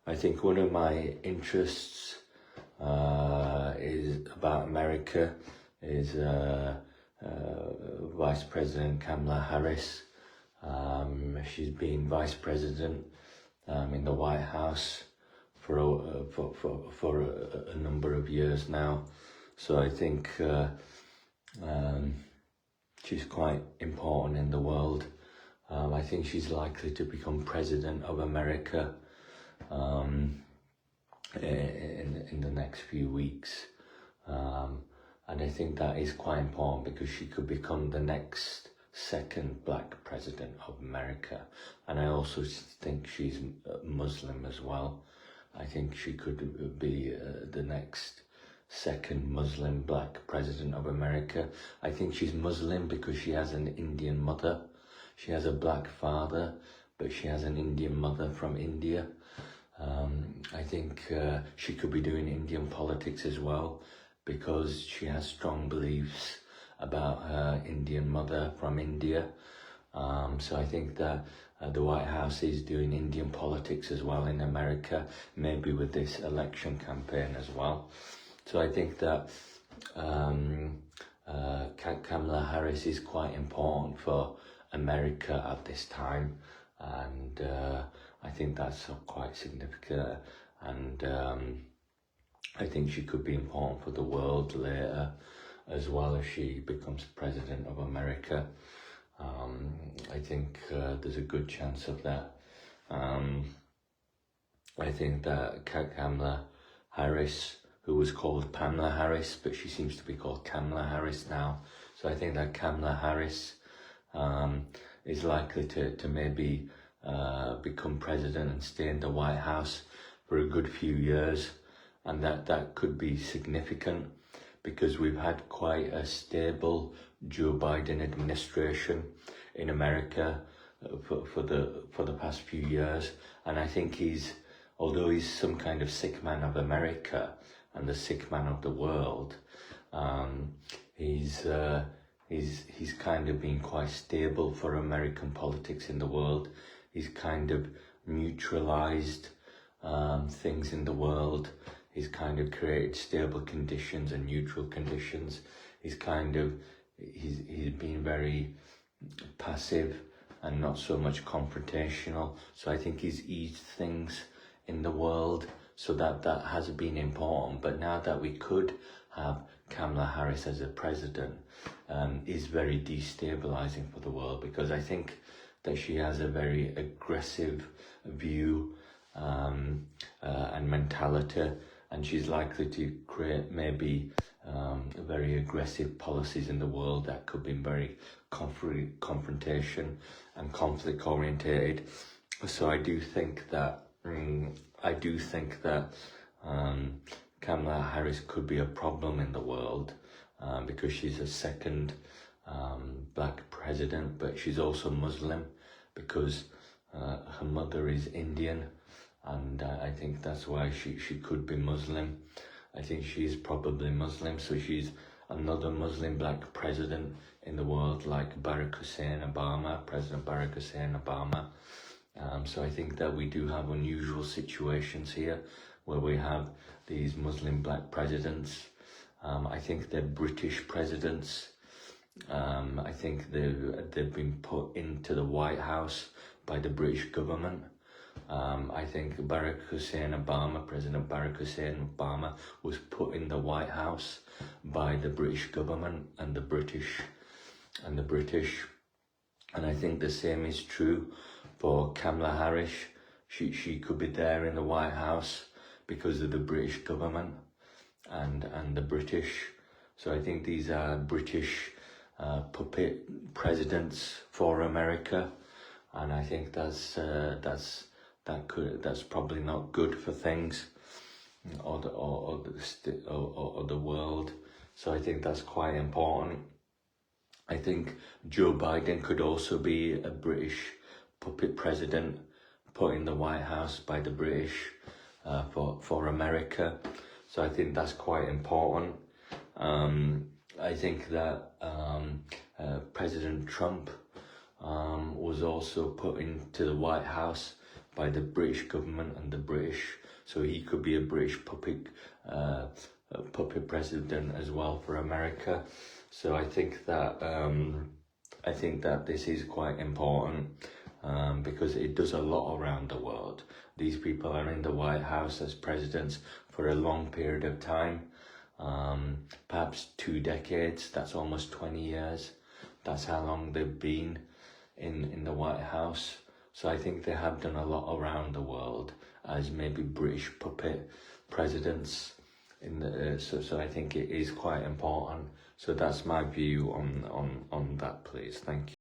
I think one of my interests is about America is Vice President Kamala Harris. She's been Vice President in the White House for a number of years now. So I think she's quite important in the world. I think she's likely to become President of America in the next few weeks. And I think that is quite important because she could become the next second black president of America. And I also think she's Muslim as well. I think she could be the next second Muslim black president of America. I think she's Muslim because she has an Indian mother. She has a black father, but she has an Indian mother from India. I think she could be doing Indian politics as well because she has strong beliefs about her Indian mother from India. So I think that the White House is doing Indian politics as well in America, maybe with this election campaign as well. So I think that Kamala Harris is quite important for America at this time, and I think that's quite significant, and I think she could be important for the world later as well if she becomes President of America. I think there's a good chance of that. I think that Kamala Harris, who was called Pamela Harris, but she seems to be called Kamala Harris now. So I think that Kamala Harris is likely to maybe become president and stay in the White House for a good few years. And that could be significant because we've had quite a stable Joe Biden administration in America for the past few years. And I think although he's some kind of sick man of America and the sick man of the world, he's kind of been quite stable for American politics in the world. He's kind of neutralized things in the world. He's kind of created stable conditions and neutral conditions. He's been very passive and not so much confrontational. So I think he's eased things in the world. So that has been important. But now that we could have Kamala Harris as a president is very destabilizing for the world, because I think that she has a very aggressive view and mentality, and she's likely to create maybe very aggressive policies in the world that could be very confrontation and conflict orientated. So I do think that Kamala Harris could be a problem in the world because she's a second black president, but she's also Muslim because her mother is Indian, and I think that's why she could be Muslim. I think she's probably Muslim, so she's another Muslim black president in the world, like President Barack Hussein Obama. So I think that we do have unusual situations here where we have these Muslim black presidents. I think they're British presidents. I think they've been put into the White House by the British government. I think President Barack Hussein Obama was put in the White House by the British government and the British. And I think the same is true for Kamala Harris. She could be there in the White House because of the British government and the British. So I think these are British puppet presidents for America, and I think that's probably not good for things or the world. So I think that's quite important. I think Joe Biden could also be a British puppet president put in the White House by the British for America. So I think that's quite important. I think that President Trump was also put into the White House by the British government and the British, so he could be a British puppet president as well for America. So I think that this is quite important because it does a lot around the world. These people are in the White House as presidents for a long period of time, perhaps 2 decades. That's almost 20 years. That's how long they've been in the White House. So I think they have done a lot around the world as maybe British puppet presidents. So I think it is quite important. So that's my view on that, please. Thank you.